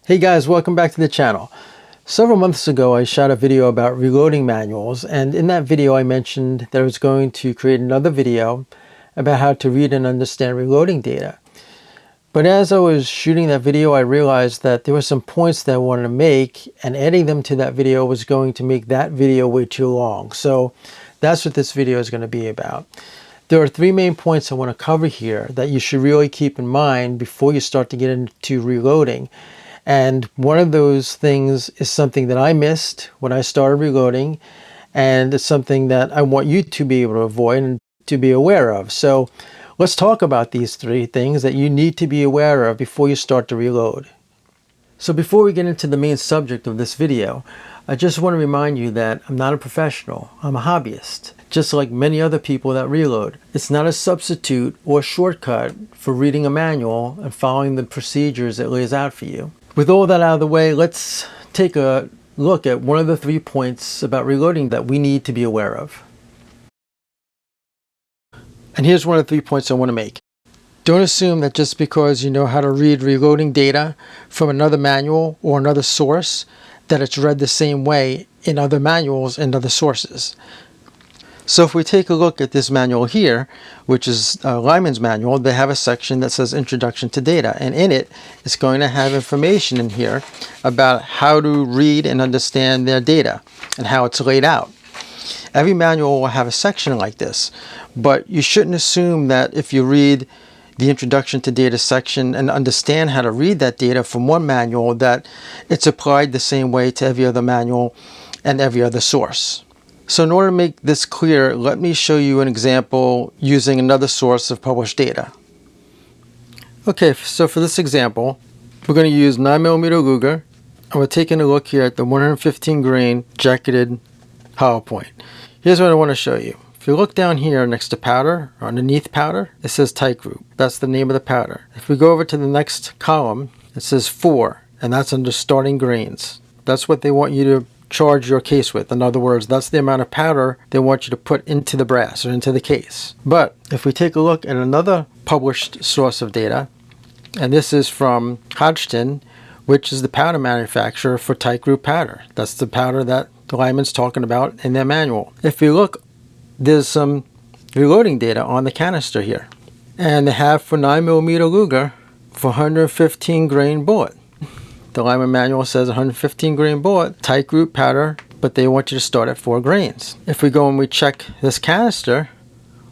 Hey guys, welcome back to the channel. Several months ago I shot a video about reloading manuals, and in that video I mentioned that I was going to create another video about how to read and understand reloading data. But as I was shooting that video, I realized that there were some points that I wanted to make, and adding them to that video was going to make that video way too long. So that's what this video is going to be about. There are three main points I want to cover here that you should really keep in mind before you start to get into reloading. And one of those things is something that I missed when I started reloading, and it's something that I want you to be able to avoid and to be aware of. So let's talk about these three things that you need to be aware of before you start to reload. So before we get into the main subject of this video, I just want to remind you that I'm not a professional, I'm a hobbyist. Just like many other people that reload. It's not a substitute or shortcut for reading a manual and following the procedures it lays out for you. With all that out of the way, let's take a look at one of the 3 points about reloading that we need to be aware of. And here's one of the 3 points I want to make. Don't assume that just because you know how to read reloading data from another manual or another source, that it's read the same way in other manuals and other sources. So if we take a look at this manual here, which is Lyman's manual, they have a section that says Introduction to Data, and in it, it's going to have information in here about how to read and understand their data and how it's laid out. Every manual will have a section like this, but you shouldn't assume that if you read the Introduction to Data section and understand how to read that data from one manual, that it's applied the same way to every other manual and every other source. So in order to make this clear, let me show you an example using another source of published data. Okay, so for this example, we're going to use 9mm Luger, and we're taking a look here at the 115 grain jacketed hollow point. Here's what I want to show you. If you look down here next to powder, or underneath powder, it says Tight Group. That's the name of the powder. If we go over to the next column, it says 4, and that's under starting grains. That's what they want you to charge your case with. In other words, that's the amount of powder they want you to put into the brass or into the case. But if we take a look at another published source of data, and this is from Hodgdon, which is the powder manufacturer for Tight Group powder. That's the powder that Lyman's talking about in their manual. If you look, there's some reloading data on the canister here. And they have for 9mm Luger for 115 grain bullet. The Lyman manual says 115 grain bullet, Tight Group powder, but they want you to start at 4 grains. If we go and we check this canister,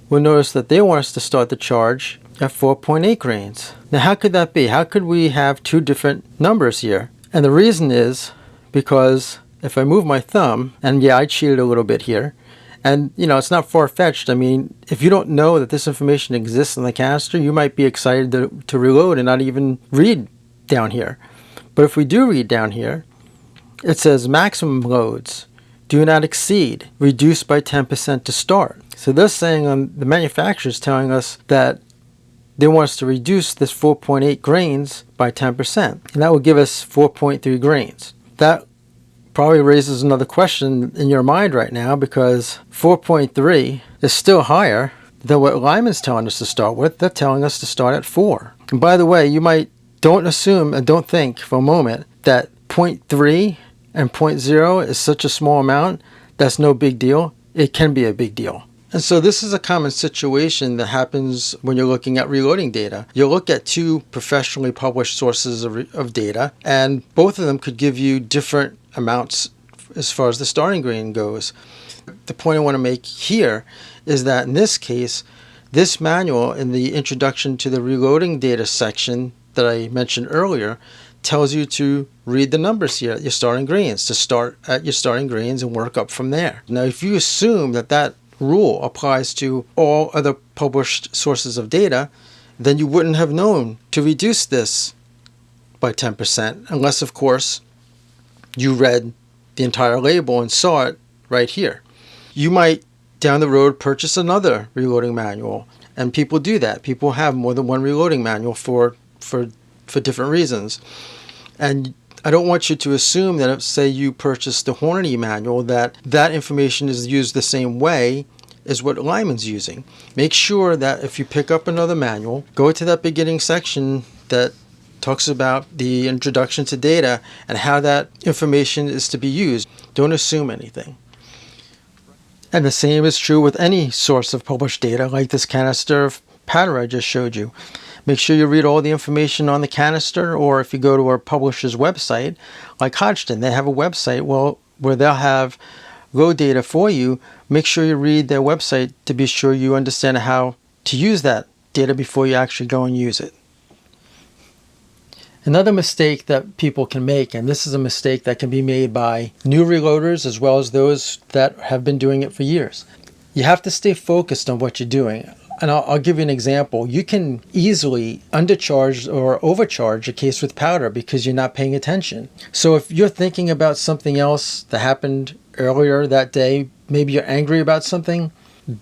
we'll notice that they want us to start the charge at 4.8 grains. Now how could that be? How could we have two different numbers here? And the reason is because if I move my thumb, and yeah, I cheated a little bit here, and you know, it's not far-fetched. I mean, if you don't know that this information exists in the canister, you might be excited to reload and not even read down here. But if we do read down here, it says maximum loads do not exceed, reduced by 10% to start. So this saying on the manufacturer is telling us that they want us to reduce this 4.8 grains by 10%. And that will give us 4.3 grains. That probably raises another question in your mind right now, because 4.3 is still higher than what Lyman's telling us to start with. They're telling us to start at 4. And by the way, don't assume and don't think for a moment that 0.3 and 0.0 is such a small amount. That's no big deal. It can be a big deal. And so this is a common situation that happens when you're looking at reloading data. You'll look at two professionally published sources of data, and both of them could give you different amounts as far as the starting grain goes. The point I want to make here is that in this case, this manual in the Introduction to the Reloading Data section that I mentioned earlier tells you to read the numbers here at your starting grains, to start at your starting grains and work up from there. Now, if you assume that that rule applies to all other published sources of data, then you wouldn't have known to reduce this by 10%, unless, of course, you read the entire label and saw it right here. You might, down the road, purchase another reloading manual, and people do that. People have more than one reloading manual for different reasons. And I don't want you to assume that if, say, you purchased the Hornady manual, that information is used the same way as what Lyman's using. Make sure that if you pick up another manual, go to that beginning section that talks about the introduction to data and how that information is to be used. Don't assume anything. And the same is true with any source of published data, like this canister of powder I just showed you. Make sure you read all the information on the canister, or if you go to our publisher's website, like Hodgdon, they have a website where they'll have load data for you. Make sure you read their website to be sure you understand how to use that data before you actually go and use it. Another mistake that people can make, and this is a mistake that can be made by new reloaders as well as those that have been doing it for years. You have to stay focused on what you're doing. And I'll give you an example. You can easily undercharge or overcharge a case with powder because you're not paying attention. So if you're thinking about something else that happened earlier that day, maybe you're angry about something,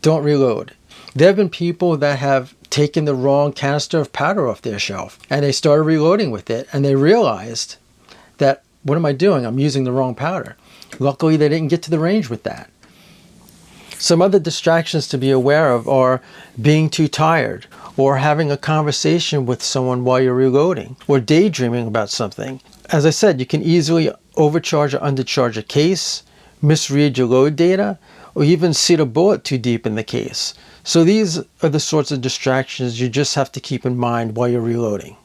don't reload. There have been people that have taken the wrong canister of powder off their shelf and they started reloading with it and they realized that, what am I doing? I'm using the wrong powder. Luckily, they didn't get to the range with that. Some other distractions to be aware of are being too tired, or having a conversation with someone while you're reloading, or daydreaming about something. As I said, you can easily overcharge or undercharge a case, misread your load data, or even seat a bullet too deep in the case. So these are the sorts of distractions you just have to keep in mind while you're reloading.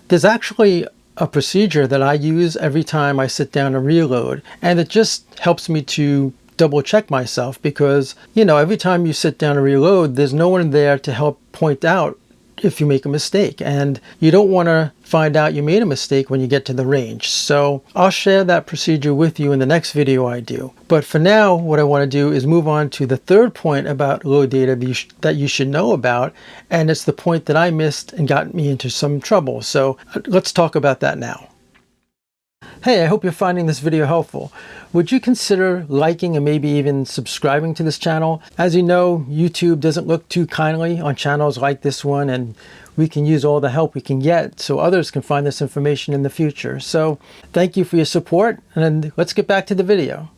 There's actually a procedure that I use every time I sit down and reload, and it just helps me to double check myself because, every time you sit down and reload, there's no one there to help point out if you make a mistake, and you don't want to find out you made a mistake when you get to the range. So I'll share that procedure with you in the next video I do. But for now, what I want to do is move on to the third point about load data that you should know about, and it's the point that I missed and got me into some trouble. So let's talk about that now. Hey, I hope you're finding this video helpful. Would you consider liking and maybe even subscribing to this channel? As you know, YouTube doesn't look too kindly on channels like this one, and we can use all the help we can get so others can find this information in the future. So thank you for your support, and let's get back to the video.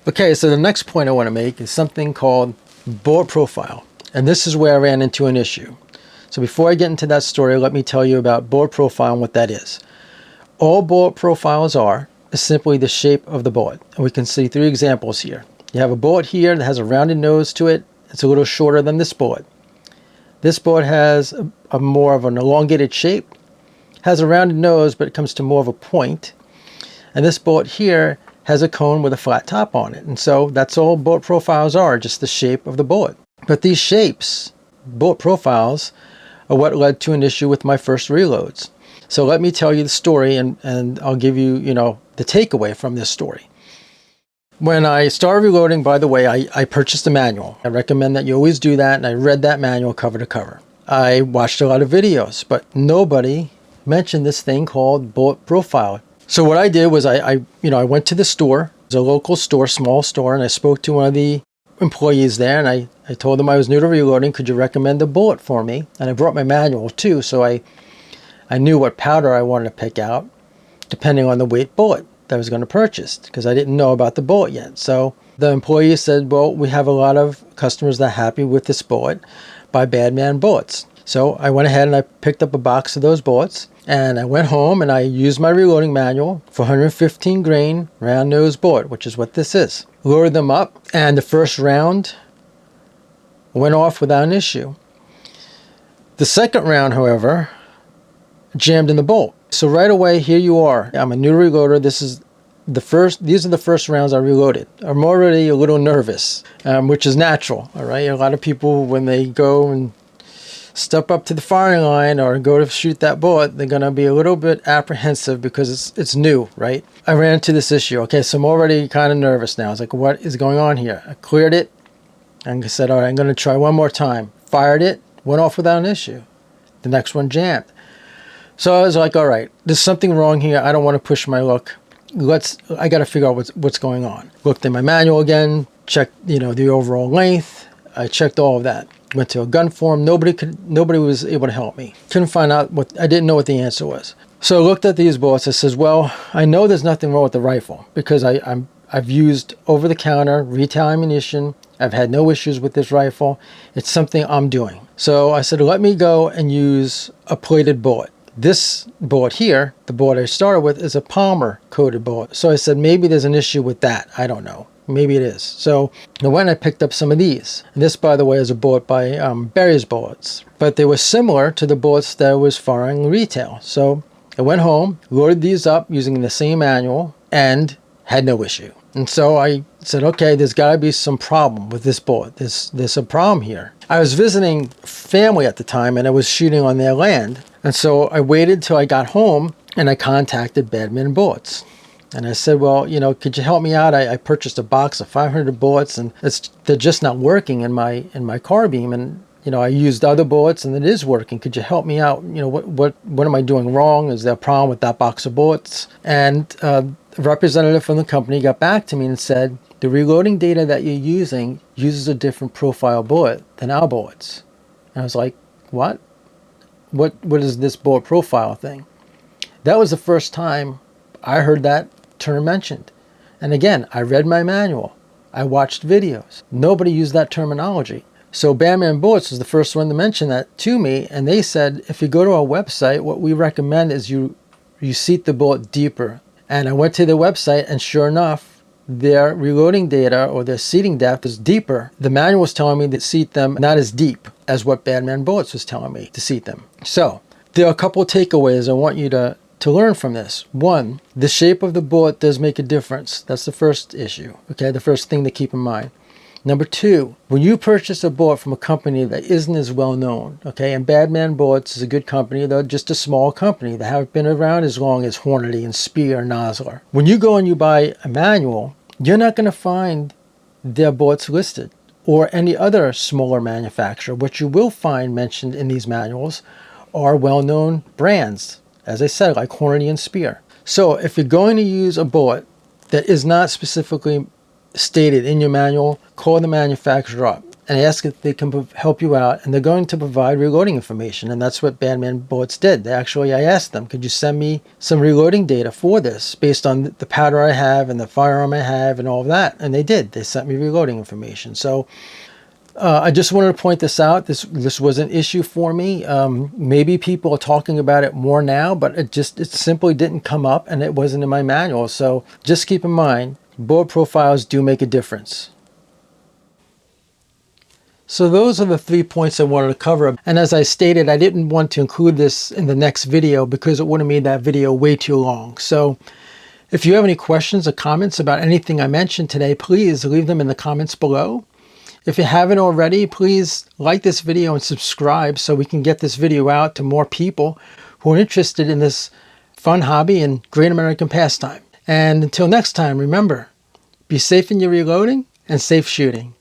Okay, so the next point I want to make is something called bullet profile. And this is where I ran into an issue. So before I get into that story, let me tell you about bullet profile and what that is. All bullet profiles is simply the shape of the bullet. And we can see 3 examples here. You have a bullet here that has a rounded nose to it. It's a little shorter than this bullet. This bullet has a more of an elongated shape, has a rounded nose, but it comes to more of a point. And this bullet here has a cone with a flat top on it. And so that's all bullet profiles are, just the shape of the bullet. But these shapes, bullet profiles, are what led to an issue with my first reloads. So let me tell you the story, and I'll give you, the takeaway from this story. When I started reloading, by the way, I purchased a manual. I recommend that you always do that, and I read that manual cover to cover. I watched a lot of videos, but nobody mentioned this thing called bullet profile. So what I did was I went to the store. It was a local store, small store, and I spoke to one of the employees there, and I told them I was new to reloading. Could you recommend a bullet for me? And I brought my manual too, so I knew what powder I wanted to pick out depending on the weight bullet that I was going to purchase, because I didn't know about the bullet yet. So the employee said, well, we have a lot of customers that are happy with this bullet by Badman Bullets. So I went ahead and I picked up a box of those bullets, and I went home and I used my reloading manual for 115 grain round nose bullet, which is what this is. Loaded them up, and the first round went off without an issue. The second round, however, jammed in the bolt. So right away, here you are. I'm a new reloader. These are the first rounds I reloaded. I'm already a little nervous, which is natural. All right. A lot of people, when they go and step up to the firing line or go to shoot that bullet, they're going to be a little bit apprehensive because it's new, right? I ran into this issue. Okay, so I'm already kind of nervous now. I was like, what is going on here? I cleared it and I said, all right, I'm going to try one more time. Fired it, went off without an issue. The next one jammed. So I was like, all right, there's something wrong here. I don't want to push my luck. I got to figure out what's going on. Looked in my manual again, checked, the overall length. I checked all of that. Went to a gun forum. Nobody was able to help me. Couldn't find out I didn't know what the answer was. So I looked at these bullets. I says, well, I know there's nothing wrong with the rifle because I've used over-the-counter retail ammunition I've had no issues with this rifle. It's something I'm doing. So I said, let me go and use a plated bullet. This bullet here, the bullet I started with, is a Palmer coated bullet. So I said, maybe there's an issue with that. I don't know. Maybe it is. So I went and I picked up some of these. And this, by the way, is a bullet by Berry's Bullets. But they were similar to the bullets that I was firing retail. So I went home, loaded these up using the same manual, and had no issue. And so I said, okay, there's got to be some problem with this bullet. There's a problem here. I was visiting family at the time, and I was shooting on their land. And so I waited till I got home, and I contacted Badman Bullets. And I said, well, you know, could you help me out? I purchased a box of 500 bullets, and they're just not working in my carbine. And you know, I used other bullets, and it is working. Could you help me out? You know, what am I doing wrong? Is there a problem with that box of bullets? And a representative from the company got back to me and said, the reloading data that you're using uses a different profile bullet than our bullets. And I was like, what? What is this bullet profile thing? That was the first time I heard that term mentioned. And again, I read my manual. I watched videos. Nobody used that terminology. So Badman Bullets was the first one to mention that to me, and they said, if you go to our website, what we recommend is you seat the bullet deeper. And I went to their website, and sure enough, their reloading data or their seating depth is deeper. The manual was telling me to seat them not as deep as what Badman Bullets was telling me to seat them. So there are a couple of takeaways I want you to learn from this. One, the shape of the bullet does make a difference. That's the first issue, okay? The first thing to keep in mind. Number two, when you purchase a bullet from a company that isn't as well known, okay, and Badman Bullets is a good company, they're just a small company. They haven't been around as long as Hornady and Speer and Nosler. When you go and you buy a manual, you're not going to find their bullets listed or any other smaller manufacturer. What you will find mentioned in these manuals are well-known brands, as I said, like Hornady and Speer. So if you're going to use a bullet that is not specifically stated in your manual, call the manufacturer up and ask if they can help you out, and they're going to provide reloading information. And that's what Badman Bullets did. I asked them, could you send me some reloading data for this based on the powder I have and the firearm I have and all of that? And they did. They sent me reloading information. So I just wanted to point this out. This was an issue for me. Maybe people are talking about it more now, but it simply didn't come up, and it wasn't in my manual. So just keep in mind, bullet profiles do make a difference. So those are the 3 points I wanted to cover. And as I stated, I didn't want to include this in the next video because it would have made that video way too long. So if you have any questions or comments about anything I mentioned today, please leave them in the comments below. If you haven't already, please like this video and subscribe so we can get this video out to more people who are interested in this fun hobby and great American pastime. And until next time, remember, be safe in your reloading and safe shooting.